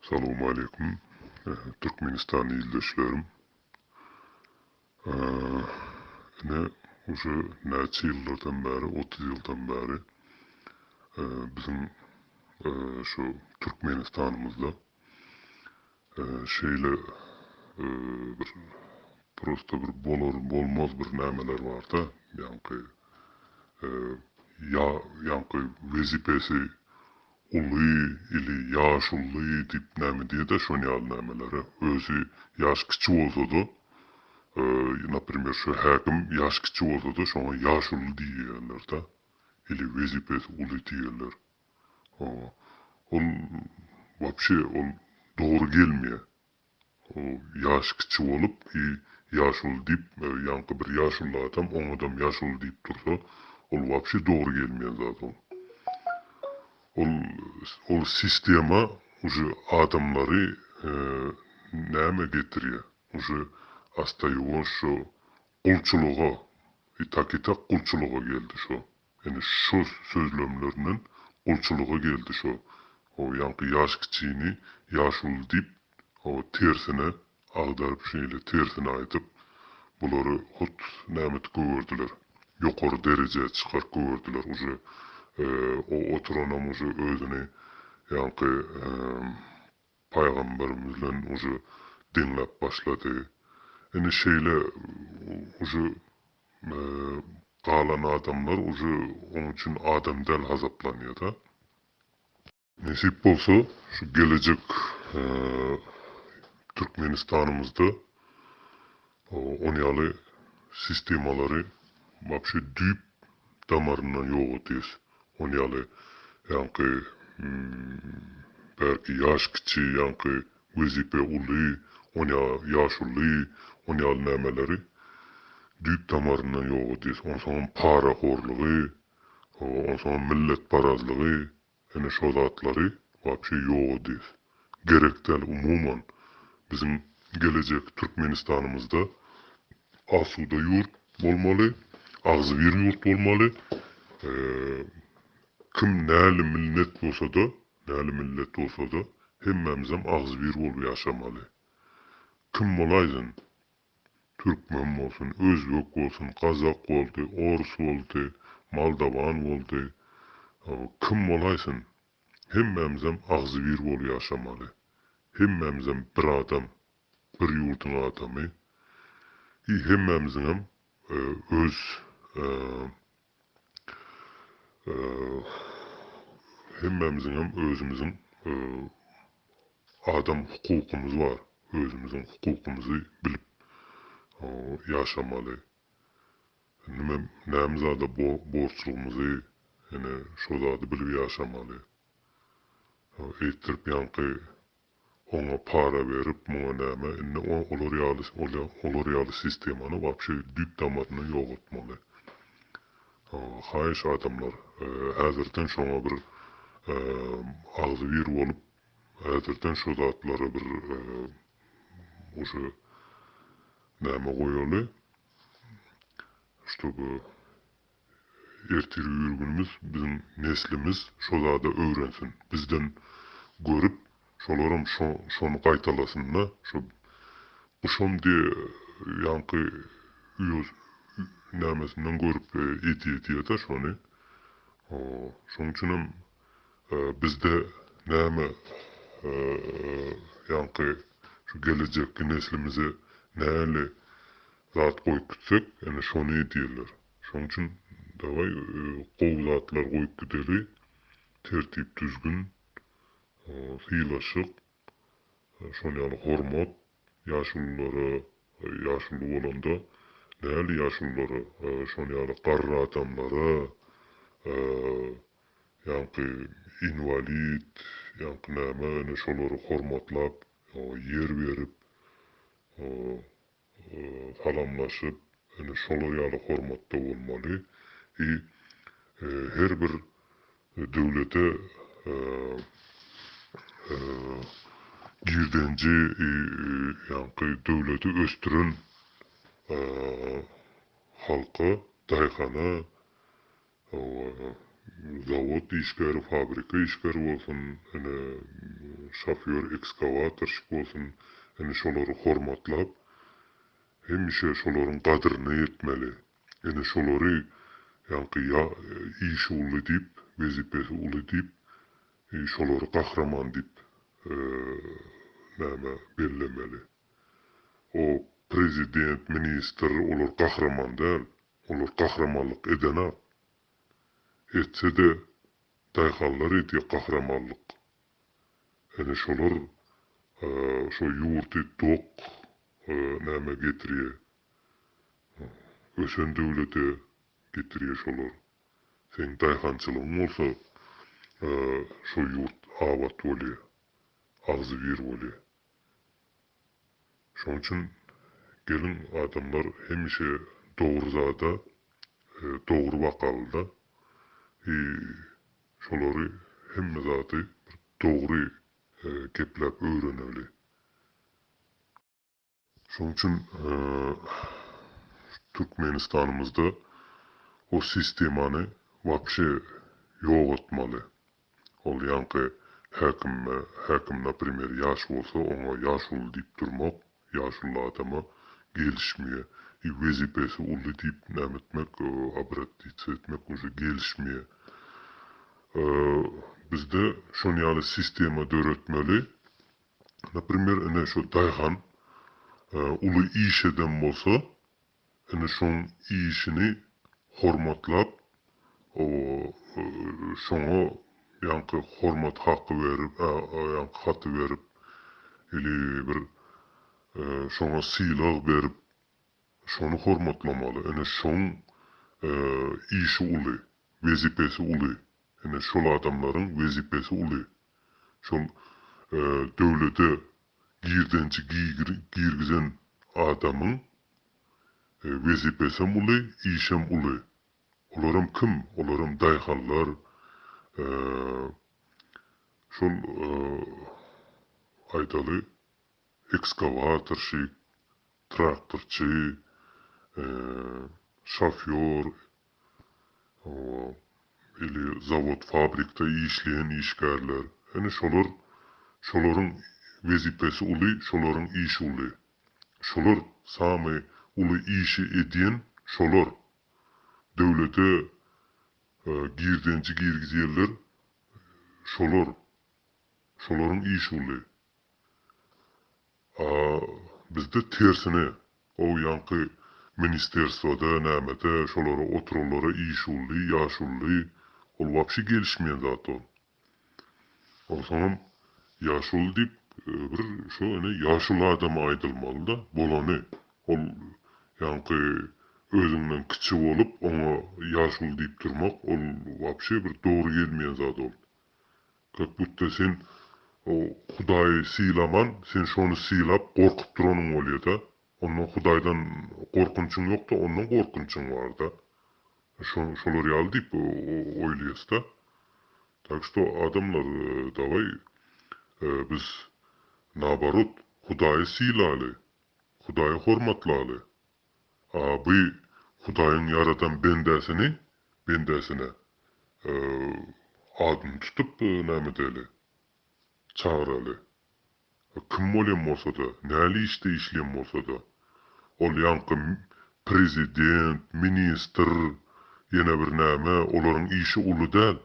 Salamu aleyküm. Türkmenistan ildeşlerim. Ne uşa näçe ýyllardan bäri, 30 ýyldan bäri bizim şu Türkmenistanymyzda şeýle bir prosta bir bolar bolmaz bir nämeler bar-da. Ýanky wezipesi uly ili ýaşully dip näme diýe-de şol ýaly nämelere. Özü ýaş kiçik bolsa-da naprimер şu häkim ýaş kiçik bolsa-da şoňa ýaşuly diýýärler-de. Ili wezipesi uly diýerler. Ol вообще ol dogry gelmeýär. O ýaş kiçik bolup ýaşuly dip ýanky bir ýaşuly adam oň adam ýaşuly dip dursa ol вообще dogry gelmeýän zat ol. Ol sistema уже adamlary näme getirýär? Уже astaýywan şu gulçuluga, tak gulçuluga geldi şu. Yani şu sözlemlerinin gulçuluga geldi şu. O ýanky ýaş kiçigini ýaşuly dip o tersine agdaryp şeýle tersine aýdyp bulary hut nämet gördüler. Ýokary derejeye çykaryp gördüler. Уже o oturanam уже özüni ýanky paýgamberimizden уже dinläp başlady. Yani şeýle уже galan adamlar уже onun üçin adam del hazaplanýar-da. Nesip bolsa şu gelecek Türkmenistanymyzda on ýaly sistemalary вообще düýp damaryndan ýok edýär. On ýaly ýanky belki ýaş kiçi, ýanky wezipe uly, on ýaşuly, on ýaly nämeleri düýp damaryndan ýok edýär. Onsoň para horlugy, onsoň millet parazlygy, ene şo zatlary вообще ýok edýär. Gerekden umuman bizim gelecek Türkmenistanymyzda asuda ýurt bolmaly, agzy bir ýurt bolmaly. Kim näli millet bolsa-da, hemmemizem agzy bir bolup ýaşamaly. Kim bolaýsyn? Türkmen bolsun, özbek bolsun, kazak boldy, orus boldy, moldawan boldy. Kim bolaýsyn? Hemmemizem agzy bir bolup ýaşamaly. Hemmemizem bir adam, bir ýurtyň adamy. Hemmemizem öz hemmemizin özümüzün adam hukukumuz var. Özümüzün hukukumuzu bilip yaşamalı. Näme da borçluğumuzu yani şo zady bilip yaşamalı. Ettirip ýanky ona para berip muňa näme olar ýaly sistemany вообще düýp damaryndan ýok etmeli. Haýyş adamlar häzirden şoňa bir agzy bir bolup häzirden şo zatlara bir uşa näme goýaly чтобы ertiri ýürgünimiz bizim neslimiz şo zada öwrensin. Bizden görüp şolaram şonu gaýtalasynna şo uşam diye ýanky nämesinden görüp eti-eti şonu. Şoň üçin bizde näme ýanky şu gelecekki neslimize näli zat goýup gitsek, ene şonu edýärler. Şoň üçin daway gowy zatlar goýup gideli, tertip düzgün, hylaşyk, şol ýaly hormat, ýaşullara, ýaşuly bolanda näli ýaşullara, şol ýaly garry adamlara, ýanky invalid, ýanky näme ene şolary hormatlap, yer berip, salamlaşyp, ene şolar ýaly hormatda bolmaly. Her bir döwlete girdenji ýanky döwleti östüren halka, daýhana zavod işgäri, fabrika işgäri bolsun, ene şoför, ekskavatorşyk bolsun, ene şolary hormatlap, hemişe şolaryň gadryny etmeli. Ene şolary ýa-ni işi uly dip, wezipesi uly dip, şolary gakraman dip näme bellemeli. O prezident, minister olar gakraman däl, olar gakramanlyk edenä. Etse de daýhallar edýär gakramanlyk. Ene şolar şo ýurty tok näme getirýär. Ösen döwlete getirýär şolar. Sen daýhançylygyň bolsa şo ýurt abat bolýar, agzy bir bolýar. Şoň üçin gelin adamlar hemişe dogry zada, dogry bakalda, şolary hemme zady dogry geplep öwreneli. Şoň üçin Türkmenistanymyzda o sistemany wapşe ýok etmeli. Ol ýanky häkim naprimер ýaş bolsa, oňa ýaşul diýip durmak, ýaşul adama gelişmeýär. Wezipesi uly diýip nämetmek, обратиться etmek uje gelişmeýär. Bizde şonu ýaly sistema döretmeli. Naprimер, ene şo daýhan uly iş eden bolsa, ene şoň işini hormatlap, şoňa ýanky hormat haqqy berip, haty berip, ili bir şoňa syýlag berip, şonu hormatlamaly. Ene şoň işi uly, wezipesi uly. Ene şol adamlaryň wezipesi uly. Şol döwlete girdençi girgizen adamyň wezipesi uly, işem uly. Olaram kim? Olaram daýhallar, şol aýdaly ekskavatorşyk, traktorçy, şoför, ili zavod, fabrikda işleýän işgärler. Ene şolaryň wezipesi uly, şolaryň işi uly. Şolar samy uly işi edýän şolar. Döwlete girdençi girgizýärler, şolar. Şolaryň işi uly. Bizde tersine, o ýanky ministerstwoda, nämede, şolara oturalara iş uly, ýaş uly, ol wapşy gelişmeýän zat ol. Olsam ýaşul dip bir şo ene ýaşul adama aýdylmaly da, bolany. Ol ýanky özüňden kiçi bolup, oňa ýaşul diýip durmak, ol wapşy bir dogry gelmeýän zat ol. Как будто sen o Hudaýy sylaman, sen şonu sylap gorkup duranyň bolýar da. Ondan Hudaýdan gorkunçyň ýok da, ondan gorkunçyň bar da. Şolar ýaly diýip oýlaýas da. Так что adamlar davay biz nabarot Hudaýy sylaly, Hudaýy hormatlaly. Bu Hudaýyň yaradan bendäsine adyn tutup näme çağıraly. Kim bolýan bolsa da, näli işte işleýän bolsa da, ol ýanky prezident, minister, ýene bir näme, olaryň işi uly däl.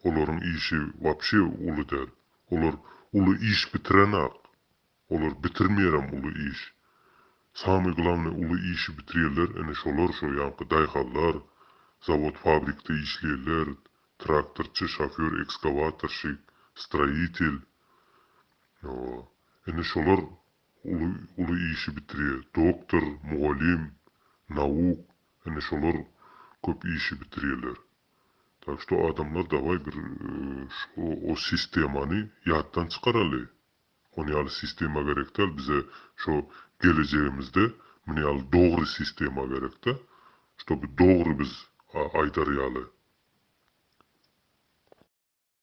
Olaryň işi wapşy uly däl. Olar uly iş bitirenak. Olar bitirmeýärem uly iş. Samy glavny uly işi bitirýärler, ene şolar şo ýanky daýhallar, zavod, fabrikda işleýärler, traktorçy, şoför, ekskavatorşyk, stроитель. Ene şolar uly işi bitirýär. Doktor, mugallim, nauk, ene şolar köp işi bitirýärler. Tak što adamlar davay bir o sistemany ýatdan çykaraly. Onu ýaly sistema gerek däl, bize şo gelejegimizde muni ýaly dogry sistema gerek de. Şo bu dogry biz aýdarýaly.